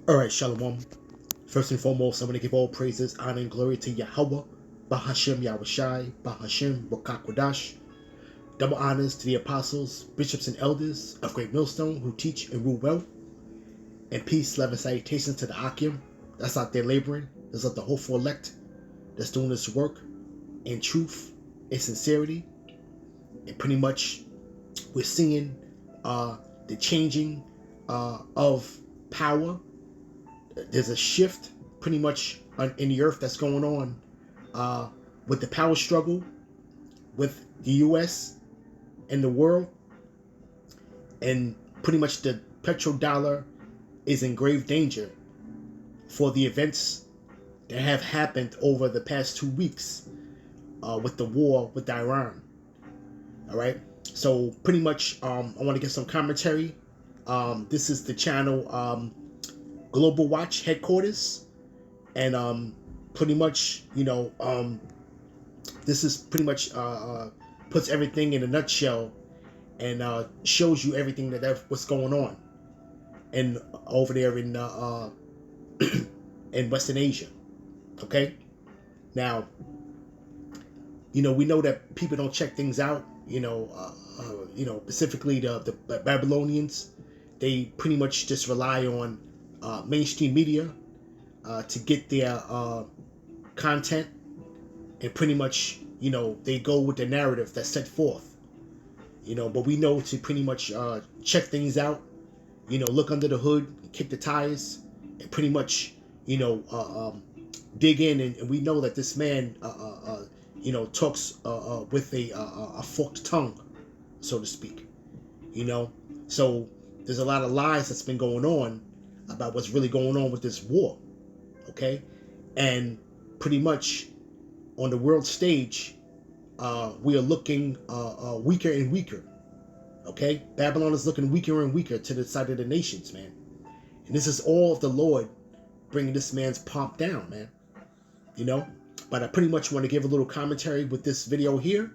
Alright, Shalom. First and foremost, I want to give all praises, honor, and glory to Yahweh, Bahashem Yahushai, Bahashem Wakakwadash. Double honors to the apostles, bishops, and elders of Great Millstone who teach and rule well. And peace, love, and salutations to the Akim that's out there laboring. That's of the hopeful elect that's doing this work in truth and sincerity. And pretty much we're seeing the changing of power. There's a shift pretty much in the earth that's going on with the power struggle with the U.S. and the world, and pretty much the petrodollar is in grave danger for the events that have happened over the past 2 weeks with the war with Iran. All right, so pretty much I want to get some commentary. This is the channel Global Watch headquarters, and pretty much this is pretty much puts everything in a nutshell and shows you everything that what's going on and over there in in Western Asia. Okay, now we know that people don't check things out. Specifically the Babylonians, they pretty much just rely on mainstream media to get their content, and pretty much they go with the narrative that's set forth. But we know to pretty much check things out. Look under the hood, kick the tires, and pretty much dig in, and we know that this man talks with a forked tongue, so to speak. So there's a lot of lies that's been going on about what's really going on with this war. Okay, and pretty much on the world stage, we are looking weaker and weaker. Okay, Babylon is looking weaker and weaker to the side of the nations, man. And this is all of the Lord bringing this man's pomp down, man. But I pretty much want to give a little commentary with this video here.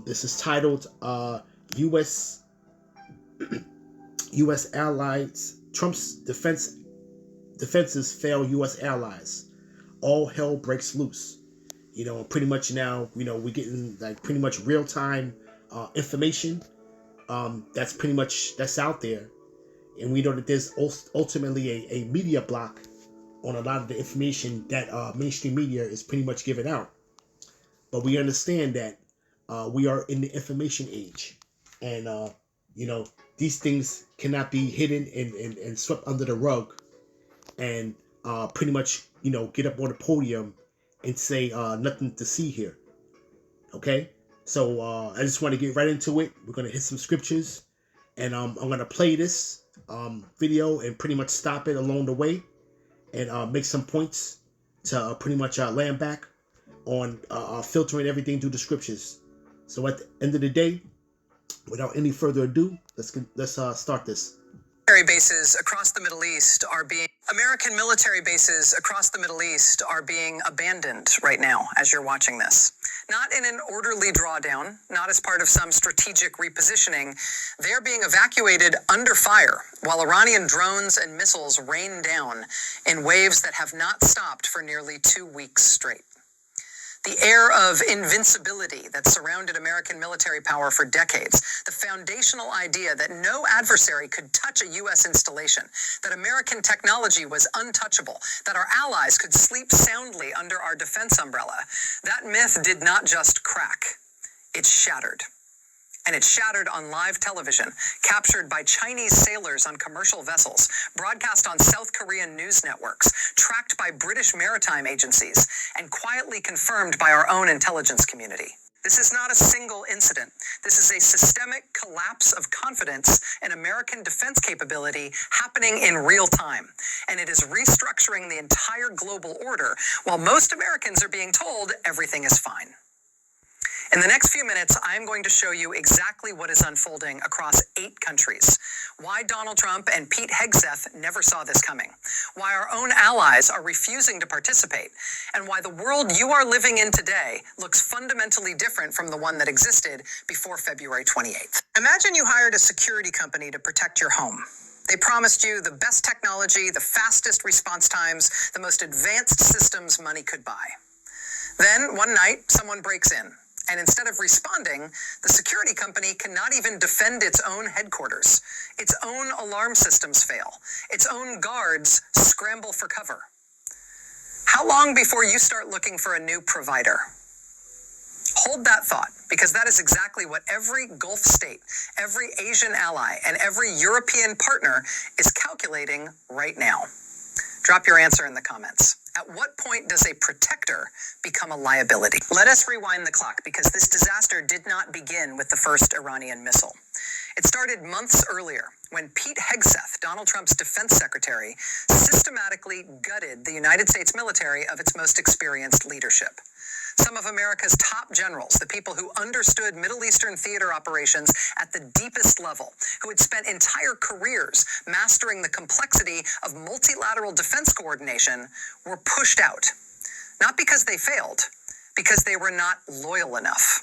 This is titled U.S. allies, Trump's defenses fail U.S. allies. All hell breaks loose. Pretty much now, we're getting like pretty much real time information. That's out there, and we know that there's ultimately a media block on a lot of the information that mainstream media is pretty much giving out. But we understand that we are in the information age, and these things cannot be hidden and swept under the rug, and pretty much get up on the podium and say nothing to see here. Okay, so I just want to get right into it. We're gonna hit some scriptures, and I'm gonna play this video and pretty much stop it along the way, and make some points to pretty much land back on filtering everything through the scriptures. So at the end of the day, without any further ado, let's start this. American military bases across the Middle East are being abandoned right now as you're watching this. Not in an orderly drawdown, not as part of some strategic repositioning. They're being evacuated under fire while Iranian drones and missiles rain down in waves that have not stopped for nearly 2 weeks straight. The air of invincibility that surrounded American military power for decades, the foundational idea that no adversary could touch a U.S. installation, that American technology was untouchable, that our allies could sleep soundly under our defense umbrella, that myth did not just crack, it shattered. And it shattered on live television, captured by Chinese sailors on commercial vessels, broadcast on South Korean news networks, tracked by British maritime agencies, and quietly confirmed by our own intelligence community. This is not a single incident. This is a systemic collapse of confidence in American defense capability happening in real time. And it is restructuring the entire global order, while most Americans are being told everything is fine. In the next few minutes, I'm going to show you exactly what is unfolding across 8 countries, why Donald Trump and Pete Hegseth never saw this coming, why our own allies are refusing to participate, and why the world you are living in today looks fundamentally different from the one that existed before February 28th. Imagine you hired a security company to protect your home. They promised you the best technology, the fastest response times, the most advanced systems money could buy. Then, one night, someone breaks in, and instead of responding, the security company cannot even defend its own headquarters. Its own alarm systems fail. Its own guards scramble for cover. How long before you start looking for a new provider? Hold that thought, because that is exactly what every Gulf state, every Asian ally, and every European partner is calculating right now. Drop your answer in the comments. At what point does a protector become a liability? Let us rewind the clock, because this disaster did not begin with the first Iranian missile. It started months earlier when Pete Hegseth, Donald Trump's defense secretary, systematically gutted the United States military of its most experienced leadership. Some of America's top generals, the people who understood Middle Eastern theater operations at the deepest level, who had spent entire careers mastering the complexity of multilateral defense coordination, were pushed out. Not because they failed, because they were not loyal enough.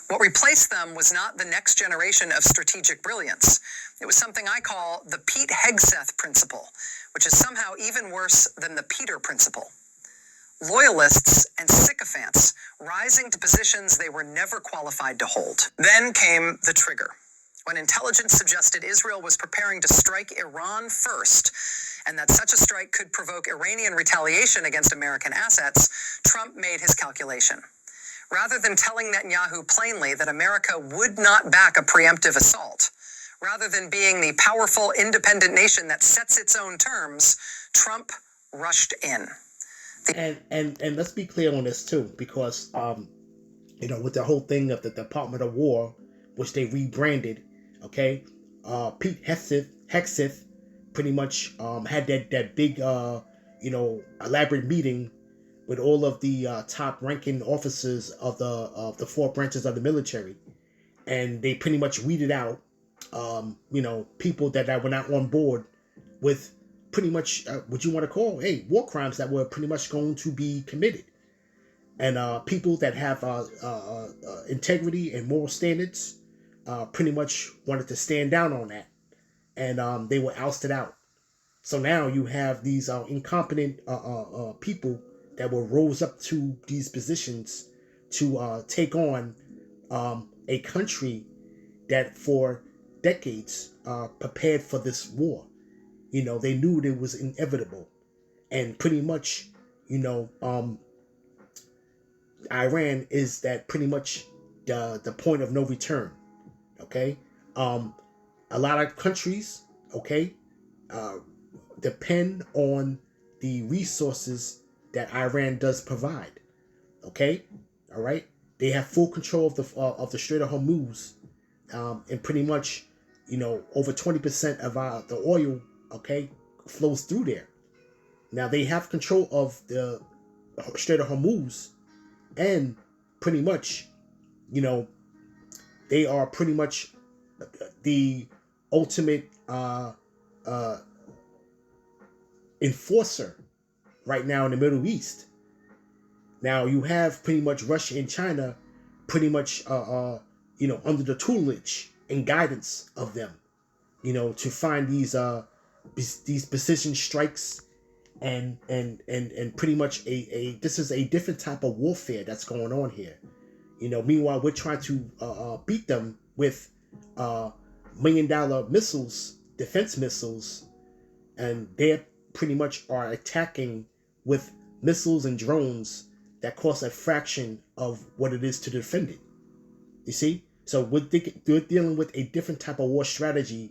What replaced them was not the next generation of strategic brilliance. It was something I call the Pete Hegseth principle, which is somehow even worse than the Peter principle. Loyalists and sycophants rising to positions they were never qualified to hold. Then came the trigger, when intelligence suggested Israel was preparing to strike Iran first, and that such a strike could provoke Iranian retaliation against American assets. Trump made his calculation. Rather than telling Netanyahu plainly that America would not back a preemptive assault, rather than being the powerful, independent nation that sets its own terms, Trump rushed in. And let's be clear on this too, because with the whole thing of the Department of War, which they rebranded, okay, Pete Hegseth pretty much had that big elaborate meeting with all of the top ranking officers of the four branches of the military, and they pretty much weeded out people that were not on board with pretty much what you want to call war crimes that were pretty much going to be committed, and people that have integrity and moral standards pretty much wanted to stand down on that, and they were ousted out. So now you have these incompetent people that were rose up to these positions to take on a country that for decades prepared for this war. They knew it was inevitable, and pretty much, Iran is that pretty much the point of no return. Okay, a lot of countries, okay, depend on the resources that Iran does provide. Okay, all right, they have full control of the Strait of Hormuz, and pretty much, over 20% of the oil, okay, flows through there. Now they have control of the Strait of Hormuz, and pretty much, they are pretty much the ultimate enforcer right now in the Middle East. Now you have pretty much Russia and China pretty much under the tutelage and guidance of them, to find these precision strikes, and pretty much this is a different type of warfare that's going on here. Meanwhile, we're trying to beat them with $1 million missiles, defense missiles, and they pretty much are attacking with missiles and drones that cost a fraction of what it is to defend it. You see? So we're dealing with a different type of war strategy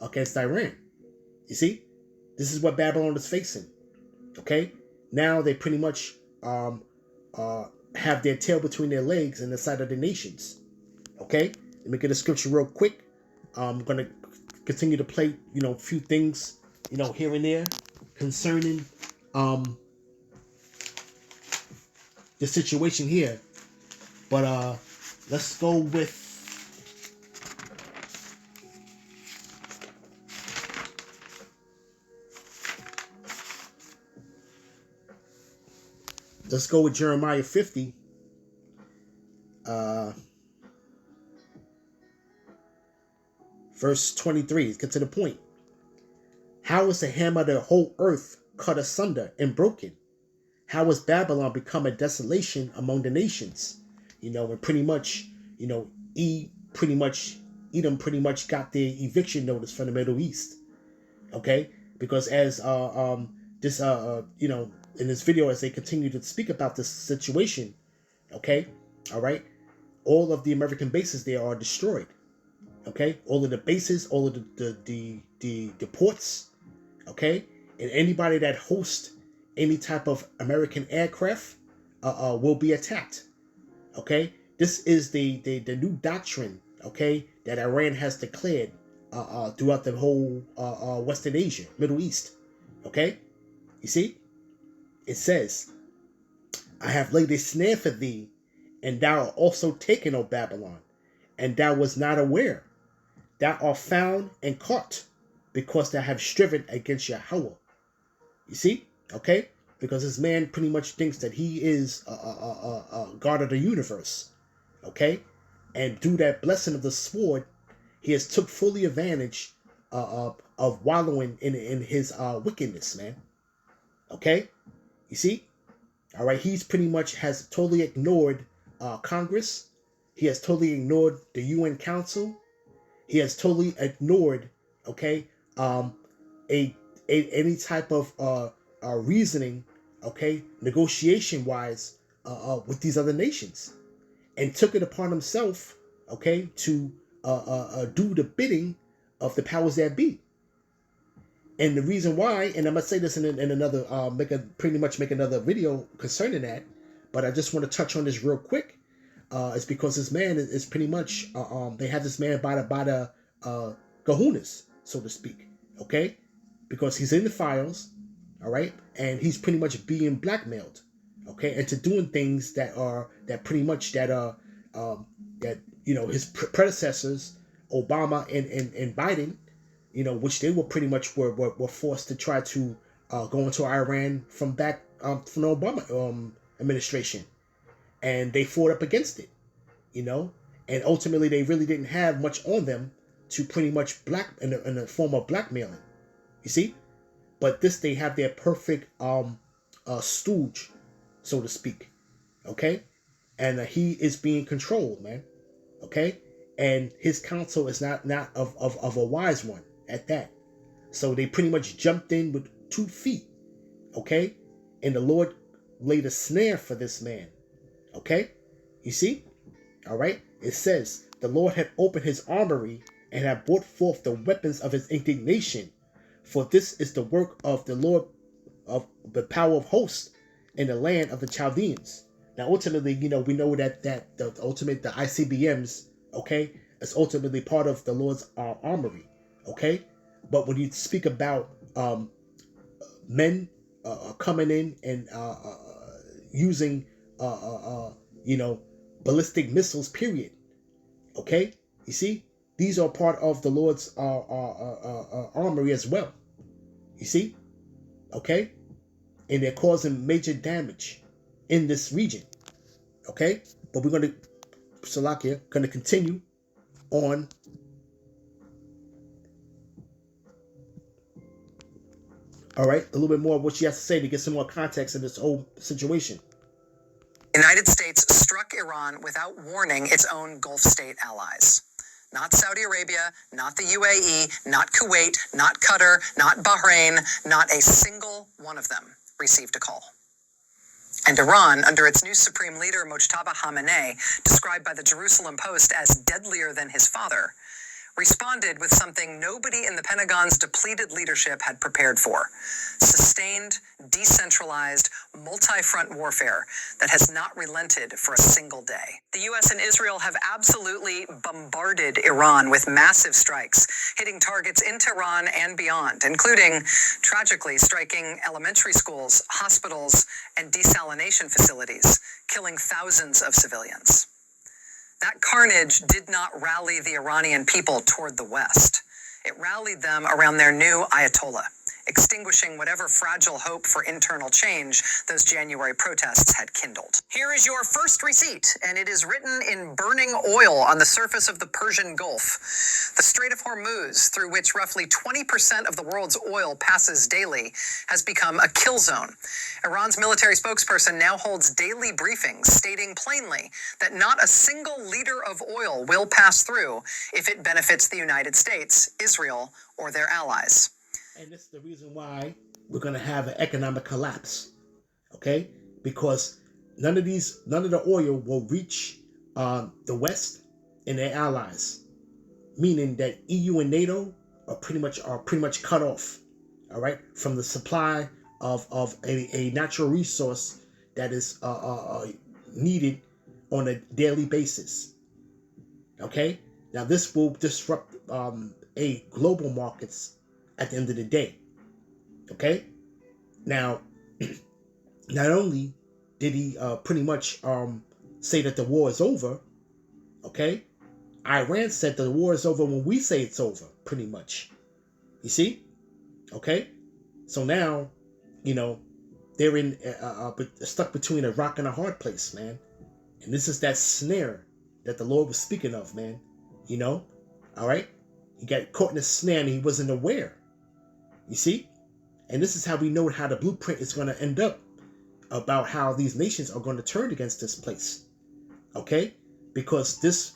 against Iran. You see? This is what Babylon is facing. Okay? Now they pretty much have their tail between their legs in the sight of the nations. Okay? Let me get a scripture real quick. I'm going to continue to play, a few things, here and there concerning the situation here. But let's go with Jeremiah 50. Verse 23. Let's get to the point. How is the hammer of the whole earth cut asunder and broken? How has Babylon become a desolation among the nations? And pretty much, Edom pretty much got their eviction notice from the Middle East. Okay, because as this in this video, as they continue to speak about this situation, okay, all right, all of the American bases there are destroyed. Okay, all of the bases, all of the ports, okay, and anybody that hosts any type of American aircraft will be attacked. Okay, this is the new doctrine, okay, that Iran has declared throughout the whole Western Asia, Middle East. Okay, you see, it says, "I have laid a snare for thee, and thou art also taken, O Babylon, and thou was not aware. Thou art found and caught, because thou have striven against Yahweh." You see, okay, because this man pretty much thinks that he is a God of the universe, okay, and through that blessing of the sword, he has took fully advantage of wallowing in his wickedness, man. Okay, you see, all right, he's pretty much has totally ignored Congress. He has totally ignored the UN Council. He has totally ignored, okay, any type of reasoning, okay, negotiation wise, with these other nations, and took it upon himself, okay, to do the bidding of the powers that be. And the reason why, and I'm gonna say this in another, pretty much make another video concerning that, but I just want to touch on this real quick. It's because this man is pretty much, they have this man by the kahunas, so to speak, okay, because he's in the files, all right, and he's pretty much being blackmailed, okay, into doing things that his predecessors, Obama and Biden, which they were pretty much were forced to try to go into Iran from back from the Obama administration, and they fought up against it, and ultimately they really didn't have much on them to pretty much in the form of blackmailing, you see. But this, they have their perfect stooge, so to speak, okay, and he is being controlled, man, okay, and his counsel is not of a wise one at that. So they pretty much jumped in with 2 feet, okay, and the Lord laid a snare for this man, okay, you see, all right. It says, "The Lord had opened his armory and had brought forth the weapons of his indignation, for this is the work of the Lord of the power of hosts in the land of the Chaldeans." Now, ultimately, we know that the ICBMs, okay, is ultimately part of the Lord's armory, okay. But when you speak about men coming in and using ballistic missiles, period, okay, you see, these are part of the Lord's armory as well, you see, okay, and they're causing major damage in this region, okay. But we're going to continue on. All right, a little bit more of what she has to say to get some more context in this whole situation. The United States struck Iran without warning its own Gulf state allies. Not Saudi Arabia, not the UAE, not Kuwait, not Qatar, not Bahrain, not a single one of them received a call. And Iran, under its new supreme leader Mojtaba Khamenei, described by the Jerusalem Post as deadlier than his father, responded with something nobody in the Pentagon's depleted leadership had prepared for: sustained, decentralized, multi-front warfare that has not relented for a single day. The U.S. and Israel have absolutely bombarded Iran with massive strikes, hitting targets in Tehran and beyond, including, tragically, striking elementary schools, hospitals, and desalination facilities, killing thousands of civilians. That carnage did not rally the Iranian people toward the West. It rallied them around their new Ayatollah. extinguishing whatever fragile hope for internal change those January protests had kindled. Here is your first receipt, and it is written in burning oil on the surface of the Persian Gulf. The Strait of Hormuz, through which roughly 20% of the world's oil passes daily, has become a kill zone. Iran's military spokesperson now holds daily briefings stating plainly that not a single liter of oil will pass through if it benefits the United States, Israel, or their allies. And this is the reason why we're going to have an economic collapse, okay? Because none of the oil will reach the West and their allies, meaning that EU and NATO are pretty much cut off, all right, from the supply of a natural resource that is needed on a daily basis. Okay, now this will disrupt a global markets at the end of the day. Okay, now not only did he pretty much say that the war is over, okay, Iran said the war is over when we say it's over, pretty much. You see, okay, so now, you know, they're in stuck between a rock and a hard place, man. And this is that snare that the Lord was speaking of, man. You know, all right, he got caught in a snare and he wasn't aware. You see, and this is how we know how the blueprint is going to end up, about how these nations are going to turn against this place. Okay, because this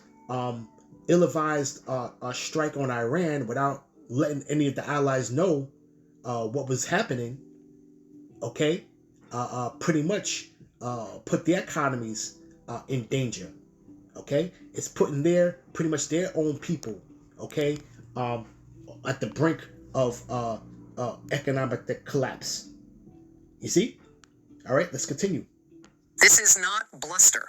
ill-advised strike on Iran without letting any of the allies know what was happening, okay, pretty much put their economies in danger. Okay, it's putting pretty much their own people, okay, at the brink of economic collapse. You see? All right, let's continue. This is not bluster.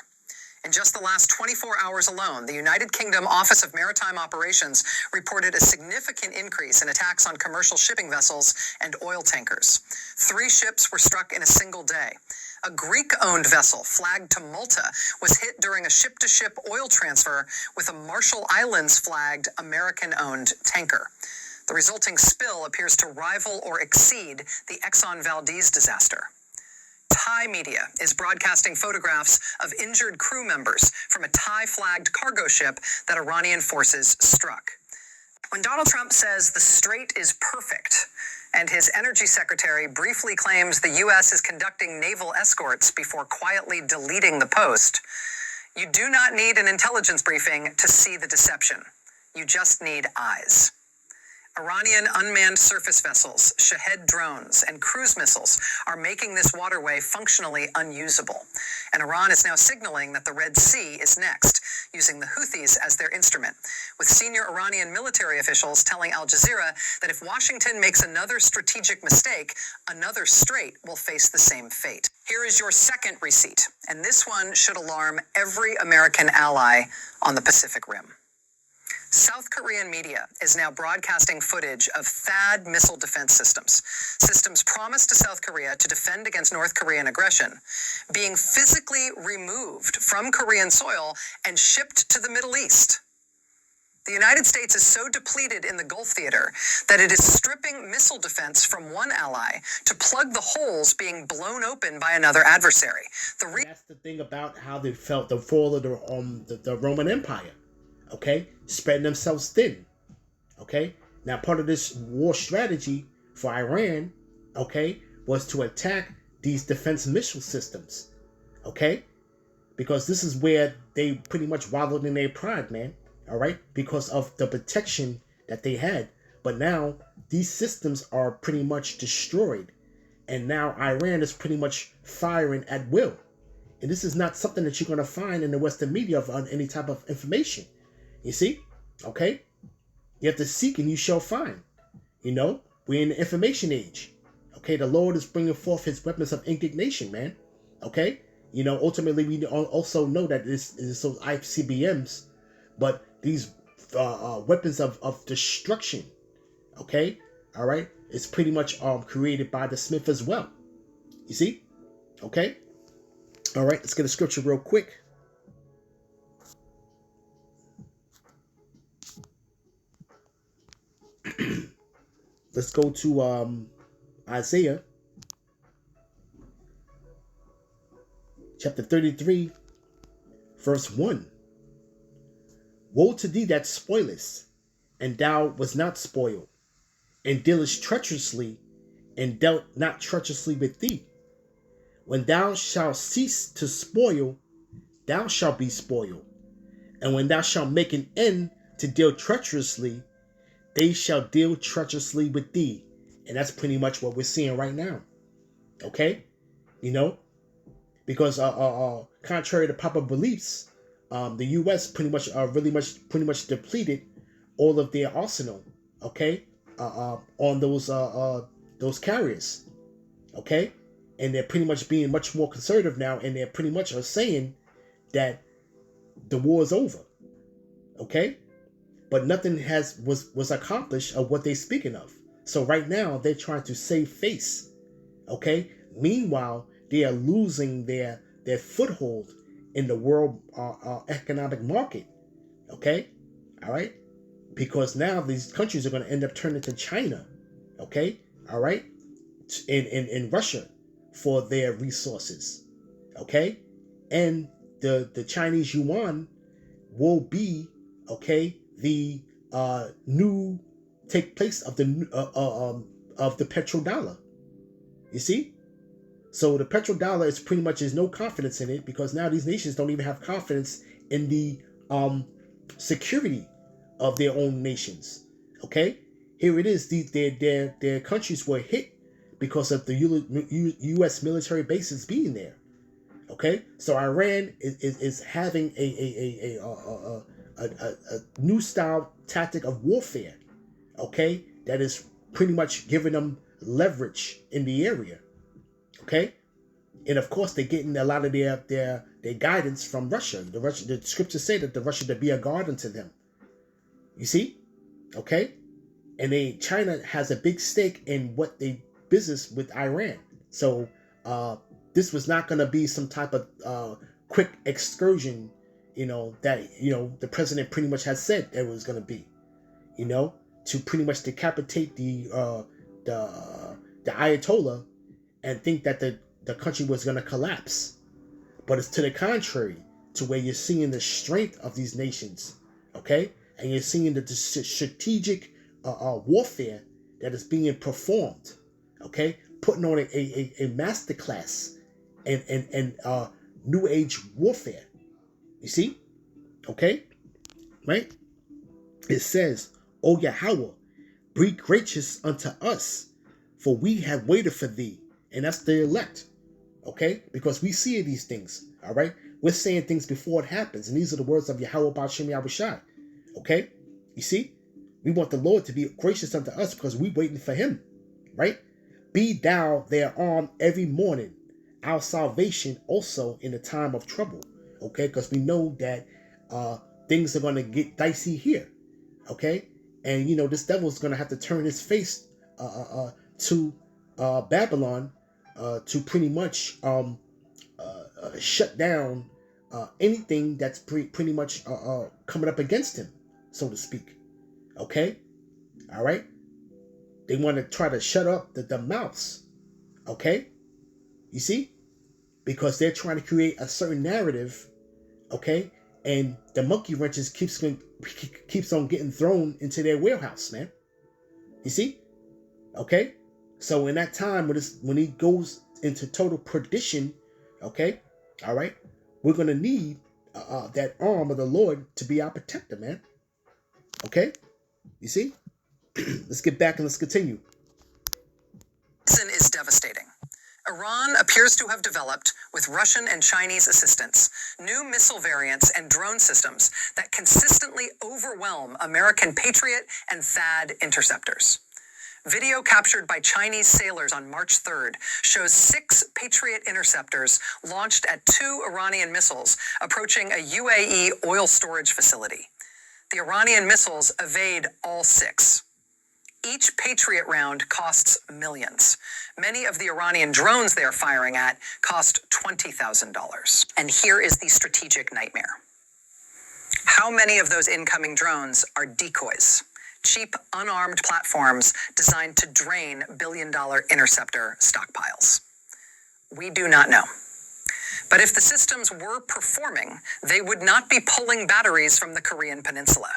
In just the last 24 hours alone, the United Kingdom Office of Maritime Operations reported a significant increase in attacks on commercial shipping vessels and oil tankers. 3 ships were struck in a single day. A Greek-owned vessel flagged to Malta was hit during a ship-to-ship oil transfer with a Marshall Islands-flagged American-owned tanker. The resulting spill appears to rival or exceed the Exxon Valdez disaster. Thai media is broadcasting photographs of injured crew members from a Thai-flagged cargo ship that Iranian forces struck. When Donald Trump says the strait is perfect, and his energy secretary briefly claims the U.S. is conducting naval escorts before quietly deleting the post, you do not need an intelligence briefing to see the deception. You just need eyes. Iranian unmanned surface vessels, Shahed drones, and cruise missiles are making this waterway functionally unusable. And Iran is now signaling that the Red Sea is next, using the Houthis as their instrument, with senior Iranian military officials telling Al Jazeera that if Washington makes another strategic mistake, another strait will face the same fate. Here is your second receipt, and this one should alarm every American ally on the Pacific Rim. South Korean media is now broadcasting footage of THAAD missile defense systems promised to South Korea to defend against North Korean aggression, being physically removed from Korean soil and shipped to the Middle East. The United States is so depleted in the Gulf theater that it is stripping missile defense from one ally to plug the holes being blown open by another adversary. That's the thing about how they felt the fall of the Roman Empire. Okay, spreading themselves thin. Okay, now part of this war strategy for Iran, okay, was to attack these defense missile systems. Okay, because this is where they pretty much wallowed in their pride, man. All right, because of the protection that they had. But now these systems are pretty much destroyed, and now Iran is pretty much firing at will. And this is not something that you're going to find in the Western media on any type of information. You see? Okay? You have to seek and you shall find. You know? We're in the information age. Okay? The Lord is bringing forth his weapons of indignation, man. Okay? You know, ultimately, we also know that this is those ICBMs, but these weapons of destruction, okay? All right? It's pretty much created by the Smith as well. You see? Okay? All right, let's get a scripture real quick. Let's go to Isaiah chapter 33, verse 1. Woe to thee that spoilest, and thou was not spoiled, and dealest treacherously, and dealt not treacherously with thee. When thou shalt cease to spoil, thou shalt be spoiled. And when thou shalt make an end to deal treacherously, they shall deal treacherously with thee. And that's pretty much what we're seeing right now. Okay? You know? Because contrary to popular beliefs, the U.S. pretty much depleted all of their arsenal. Okay? On those carriers. Okay? And they're pretty much being much more conservative now, and they're pretty much are saying that the war is over. Okay? But nothing was accomplished of what they're speaking of. So right now they're trying to save face. Okay? Meanwhile, they are losing their foothold in the world economic market. Okay? All right? Because now these countries are going to end up turning to China. Okay? All right? In Russia for their resources. Okay? And the Chinese yuan will be, okay, the new take place of the petrodollar. You see? So the petrodollar is pretty much, there's no confidence in it, because now these nations don't even have confidence in the security of their own nations. Okay? Here it is, their countries were hit because of the U.S. military bases being there. Okay, so Iran is having a new style tactic of warfare. Okay, that is pretty much giving them leverage in the area. Okay, and of course they're getting a lot of their guidance from Russia. The scriptures say that the Russia to be a guard unto them. You see, okay, and China has a big stake in what they business with Iran. So this was not going to be some type of quick excursion, that the president pretty much has said it was going to be, to pretty much decapitate the Ayatollah and think that the country was going to collapse. But it's to the contrary, to where you're seeing the strength of these nations, okay, and you're seeing the strategic warfare that is being performed, okay, putting on a masterclass and new age warfare. You see? Okay? Right? It says, O Yahweh, be gracious unto us, for we have waited for thee. And that's the elect. Okay? Because we see these things. All right? We're saying things before it happens. And these are the words of Yahweh Ba'Shem Yahushai. Okay? You see? We want the Lord to be gracious unto us because we're waiting for him. Right? Be thou their arm every morning, our salvation also in the time of trouble. Okay? Because we know that things are going to get dicey here. Okay? And, this devil's going to have to turn his face to Babylon to pretty much shut down anything that's pretty much coming up against him, so to speak. Okay? All right? They want to try to shut up the mouths. Okay? You see? Because they're trying to create a certain narrative. Okay? And the monkey wrenches keeps on getting thrown into their warehouse, man. You see? Okay? So in that time, when he goes into total perdition, okay? All right? We're going to need that arm of the Lord to be our protector, man. Okay? You see? Let's get back and let's continue. Is devastating. Iran appears to have developed, with Russian and Chinese assistance, new missile variants and drone systems that consistently overwhelm American Patriot and THAAD interceptors. Video captured by Chinese sailors on March 3rd shows 6 Patriot interceptors launched at 2 Iranian missiles approaching a UAE oil storage facility. The Iranian missiles evade all 6. Each Patriot round costs millions. Many of the Iranian drones they are firing at cost $20,000. And here is the strategic nightmare. How many of those incoming drones are decoys, cheap, unarmed platforms designed to drain billion-dollar interceptor stockpiles? We do not know. But if the systems were performing, they would not be pulling batteries from the Korean peninsula.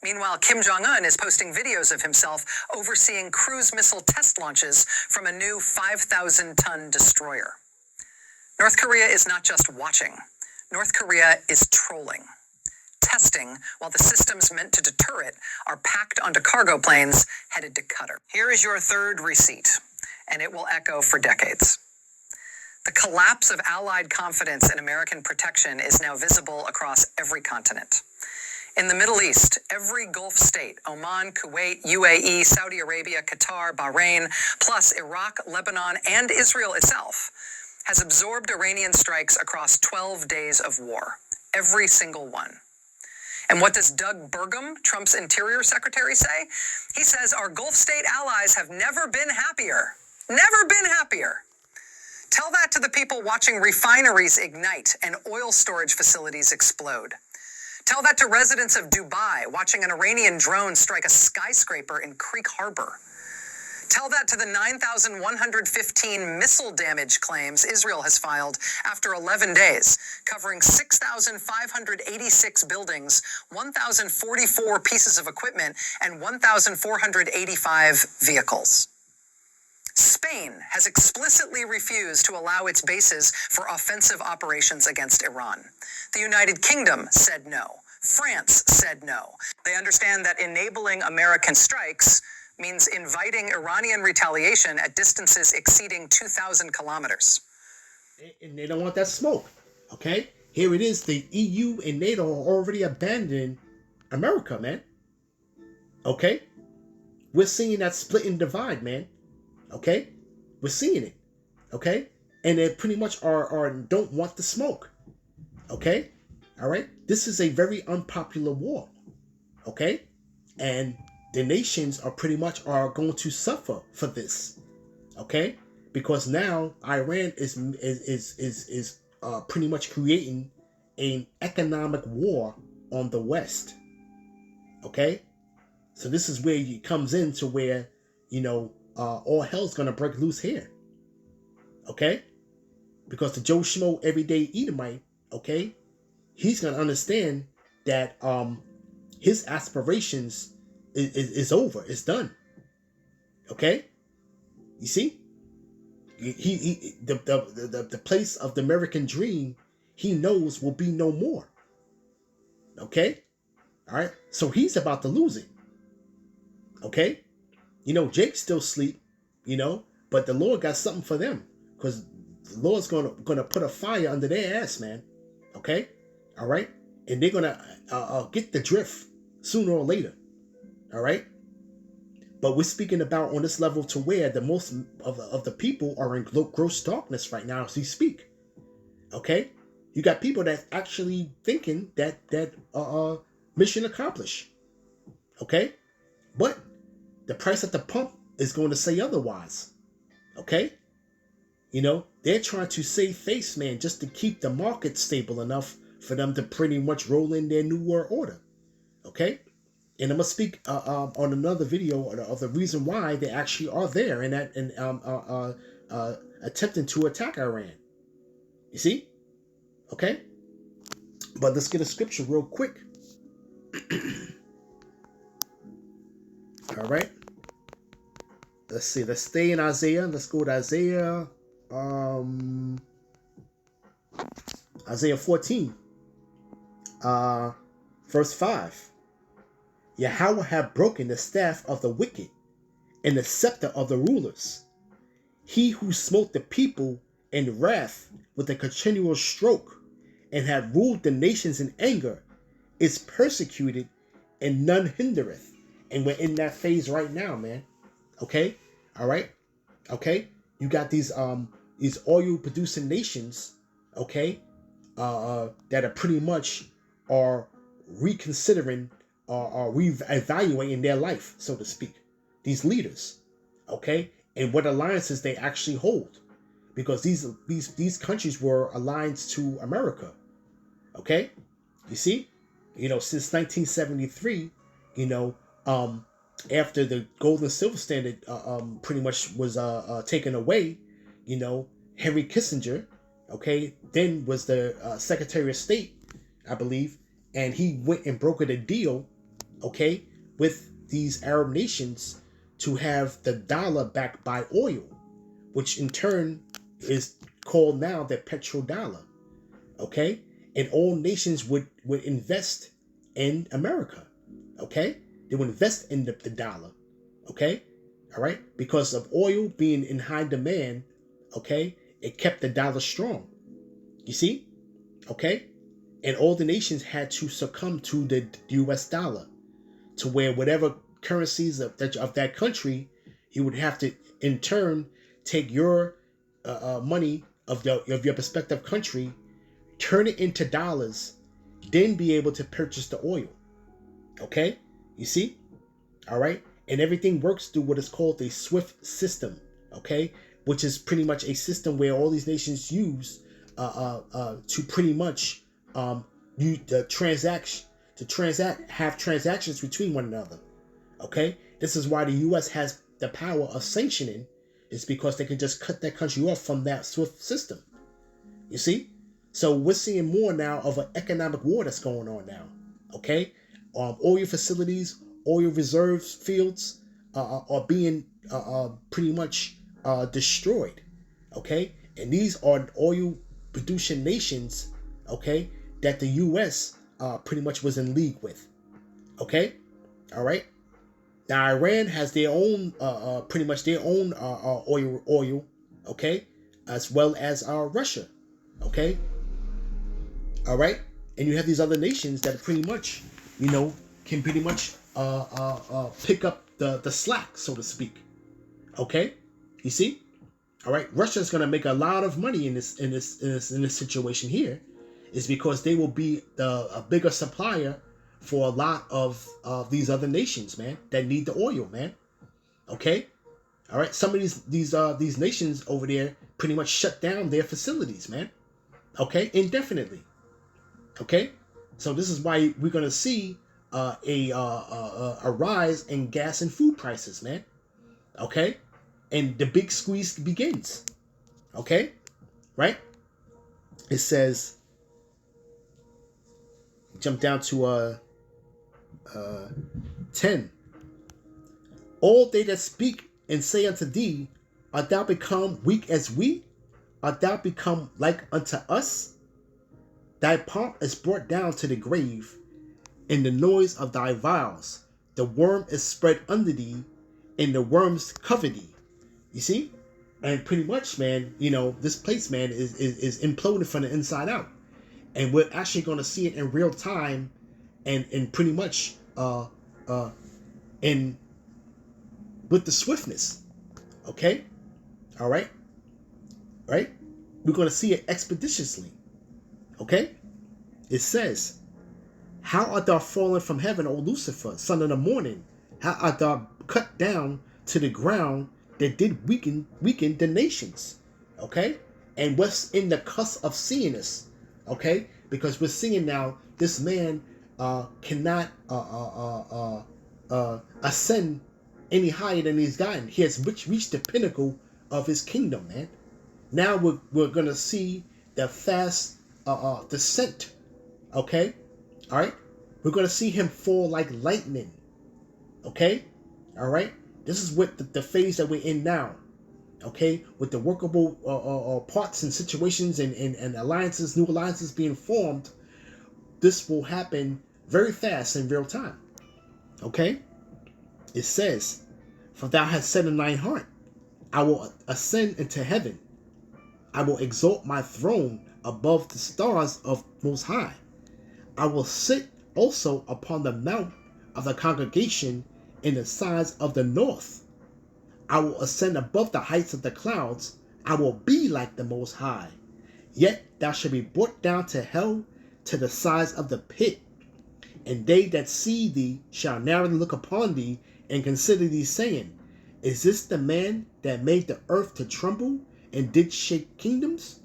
Meanwhile, Kim Jong-un is posting videos of himself overseeing cruise missile test launches from a new 5,000-ton destroyer. North Korea is not just watching. North Korea is trolling. Testing while the systems meant to deter it are packed onto cargo planes headed to Qatar. Here is your third receipt, and it will echo for decades. The collapse of Allied confidence in American protection is now visible across every continent. In the Middle East, every Gulf state, Oman, Kuwait, UAE, Saudi Arabia, Qatar, Bahrain, plus Iraq, Lebanon, and Israel itself, has absorbed Iranian strikes across 12 days of war. Every single one. And what does Doug Burgum, Trump's Interior Secretary, say? He says our Gulf state allies have never been happier. Never been happier. Tell that to the people watching refineries ignite and oil storage facilities explode. Tell that to residents of Dubai watching an Iranian drone strike a skyscraper in Creek Harbor. Tell that to the 9,115 missile damage claims Israel has filed after 11 days, covering 6,586 buildings, 1,044 pieces of equipment, and 1,485 vehicles. Spain has explicitly refused to allow its bases for offensive operations against Iran. The United Kingdom said no. France said no. They understand that enabling American strikes means inviting Iranian retaliation at distances exceeding 2,000 kilometers. And they don't want that smoke, okay? Here it is, the EU and NATO are already abandoning America, man. Okay? We're seeing that split and divide, man. Okay? We're seeing it. Okay? And they pretty much are don't want the smoke. Okay? Alright? This is a very unpopular war. Okay? And the nations are pretty much are going to suffer for this. Okay? Because now Iran is pretty much creating an economic war on the West. Okay? So this is where it comes into where, you know, all hell's gonna break loose here. Okay? Because the Joe Schmo everyday Edomite, okay, he's gonna understand that his aspirations is over, it's done. Okay? You see? The place of the American dream, he knows will be no more. Okay? Alright? So he's about to lose it. Okay? You know, Jake's still asleep, you know, but the Lord got something for them. Because the Lord's gonna put a fire under their ass, man. Okay? Alright? And they're gonna get the drift sooner or later. Alright? But we're speaking about on this level to where the most of the people are in gross darkness right now as we speak. Okay? You got people that actually thinking that mission accomplished. Okay? But the price at the pump is going to say otherwise. Okay? You know, they're trying to save face, man, just to keep the market stable enough for them to pretty much roll in their new world order. Okay? And I'm going to speak on another video of the reason why they actually are there and attempting to attack Iran. You see? Okay? But let's get a scripture real quick. All right? Let's see. Let's stay in Isaiah. Let's go to Isaiah. Isaiah 14. Verse 5. Yahweh hath broken the staff of the wicked and the scepter of the rulers. He who smote the people in wrath with a continual stroke and hath ruled the nations in anger is persecuted and none hindereth. And we're in that phase right now, man. Okay? All right? Okay? You got these oil producing nations, okay, that are pretty much are reconsidering or reevaluating their life, so to speak. These leaders, okay, and what alliances they actually hold, because these countries were aligned to America. Okay, you see, you know, since 1973, you know, after the gold and silver standard pretty much was taken away, you know, Henry Kissinger, okay, then was the Secretary of State, I believe, and he went and brokered a deal, okay, with these Arab nations to have the dollar backed by oil, which in turn is called now the petrodollar, okay, and all nations would invest in America, okay, they would invest in the dollar, okay, all right, because of oil being in high demand, okay, it kept the dollar strong, you see, okay, and all the nations had to succumb to the US dollar, to where whatever currencies of that country, you would have to in turn take your money of your respective country, turn it into dollars, then be able to purchase the oil. Okay, you see, all right, and everything works through what is called a SWIFT system. Okay, which is pretty much a system where all these nations use to pretty much you transact have transactions between one another. Okay, this is why the U.S. has the power of sanctioning, is because they can just cut that country off from that SWIFT system. You see, so we're seeing more now of an economic war that's going on now. Okay, oil facilities, oil reserves fields are being pretty much destroyed. Okay, and these are oil producing nations. Okay, that the U.S. Pretty much was in league with. Okay, all right. Now Iran has their own, pretty much their own oil, okay, as well as Russia, okay, all right, and you have these other nations that pretty much, you know, can pretty much pick up the slack, so to speak, okay, you see, all right, Russia's gonna make a lot of money in this situation here, is because they will be a bigger supplier for a lot of these other nations, man, that need the oil, man. Okay, all right. Some of these nations over there pretty much shut down their facilities, man. Okay, indefinitely. Okay, so this is why we're gonna see a rise in gas and food prices, man. Okay, and the big squeeze begins. Okay, right? It says, jump down to 10. All they that speak and say unto thee, art thou become weak as we? Art thou become like unto us? Thy pomp is brought down to the grave, and the noise of thy vials. The worm is spread under thee, and the worms cover thee. You see? And pretty much, man, you know, this place, man, is imploding from the inside out. And we're actually going to see it in real time, and pretty much in with the swiftness. Okay? All right? Right? We're going to see it expeditiously. Okay? It says, how art thou fallen from heaven, O Lucifer, son of the morning? How art thou cut down to the ground that did weaken the nations? Okay? And what's in the cusp of seeing this? Okay? Because we're seeing now this man cannot ascend any higher than he's gotten. He has reached the pinnacle of his kingdom, man. Now we're gonna see the fast descent. Okay, all right. We're gonna see him fall like lightning. Okay, all right. This is what the phase that we're in now. Okay, with the workable parts and situations and alliances, new alliances being formed, this will happen very fast in real time. Okay, it says, "For thou hast said in thine heart, I will ascend into heaven. I will exalt my throne above the stars of Most High. I will sit also upon the mount of the congregation in the sides of the north. I will ascend above the heights of the clouds. I will be like the Most High. Yet thou shalt be brought down to hell, to the sides of the pit. And they that see thee shall narrowly look upon thee, and consider thee, saying, Is this the man that made the earth to tremble, and did shake kingdoms?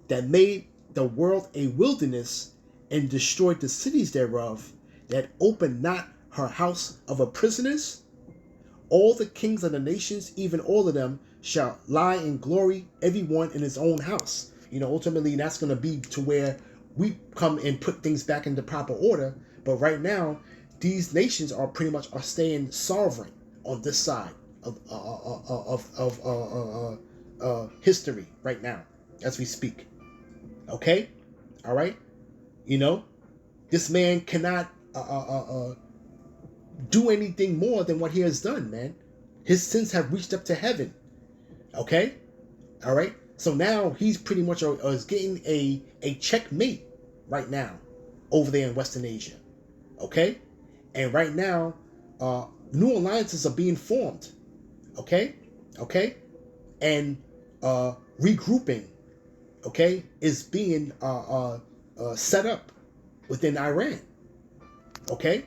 That made the world a wilderness, and destroyed the cities thereof, that opened not her house of her prisoners? All the kings of the nations, even all of them, shall lie in glory, everyone in his own house. Ultimately, that's going to be to where we come and put things back into proper order. But right now, these nations are pretty much staying sovereign on this side of history right now, as we speak. Okay, all right. This man cannot do anything more than what he has done, man. His sins have reached up to heaven. Okay, all right. So now he's pretty much is getting a checkmate right now over there in Western Asia. Okay, and right now, new alliances are being formed. Okay, and regrouping, is being set up within Iran. Okay,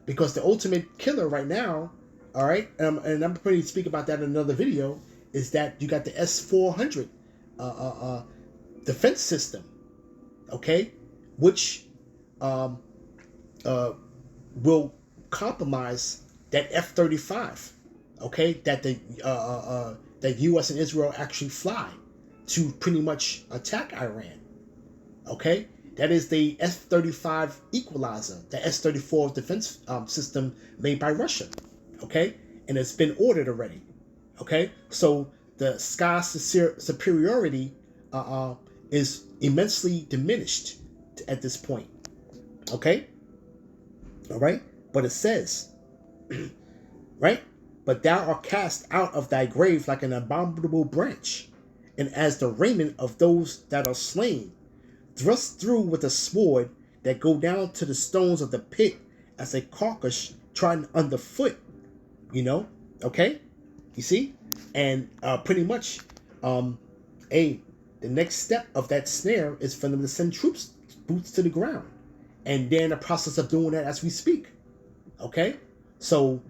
because the ultimate killer right now, all right, and I'm pretty speak about that in another video, is that you got the S-400 defense system, okay, which will compromise that F-35, okay, that that U.S. and Israel actually fly to pretty much attack Iran, okay. That is the S-35 equalizer, the S-34 defense system made by Russia, okay, and it's been ordered already, okay. So the sky superiority is immensely diminished at this point, okay. All right, but it says, right? But thou art cast out of thy grave like an abominable branch, and as the raiment of those that are slain, thrust through with a sword that go down to the stones of the pit as a carcass trodden underfoot. Okay? You see? And pretty much, the next step of that snare is for them to send troops, boots to the ground. And they're in the process of doing that as we speak. Okay? So,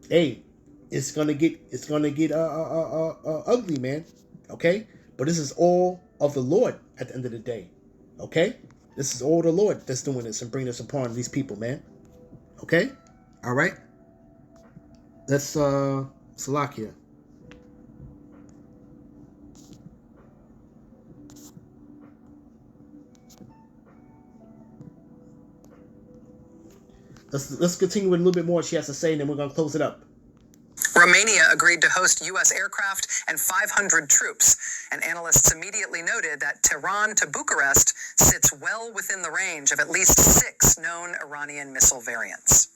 it's gonna get ugly, man. Okay? But this is all of the Lord at the end of the day. Okay? This is all the Lord that's doing this and bringing this upon these people, man. Okay? All right? Let's Salakia. Let's continue with a little bit more she has to say, and then we're gonna close it up. Romania agreed to host U.S. aircraft and 500 troops, and analysts immediately noted that Tehran to Bucharest sits well within the range of at least 6 known Iranian missile variants.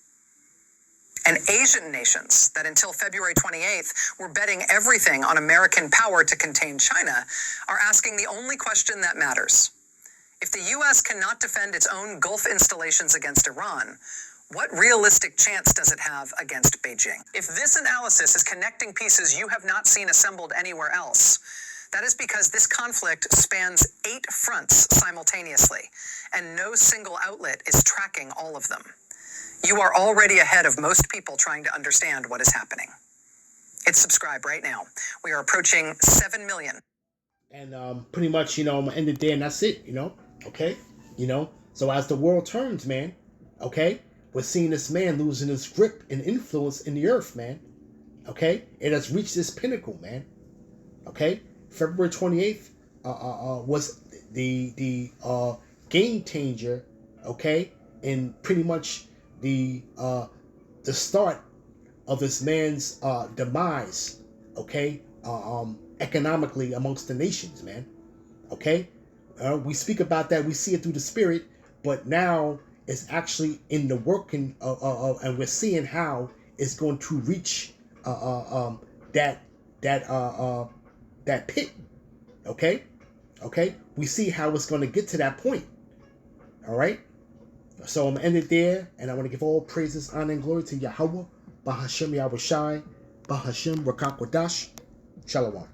And Asian nations that until February 28th were betting everything on American power to contain China are asking the only question that matters. If the U.S. cannot defend its own Gulf installations against Iran, what realistic chance does it have against Beijing? If this analysis is connecting pieces you have not seen assembled anywhere else, that is because this conflict spans 8 fronts simultaneously, and no single outlet is tracking all of them. You are already ahead of most people trying to understand what is happening. Hit subscribe right now. We are approaching 7 million. And pretty much, I'm gonna end it there, and that's it. Okay. So as the world turns, man, okay, we're seeing this man losing his grip and influence in the earth, man. Okay, it has reached this pinnacle, man. Okay, February 28th was the game changer. Okay, and pretty much the start of this man's demise. Okay, economically amongst the nations, man. Okay, we speak about that. We see it through the spirit, but now it's actually in the working and we're seeing how it's going to reach that pit. Okay, we see how it's going to get to that point. All right, so I'm gonna end it there, and I want to give all praises, honor, and glory to Yahweh, Bahashem Yahushai, Bahashem Rakakwadash, Shalom.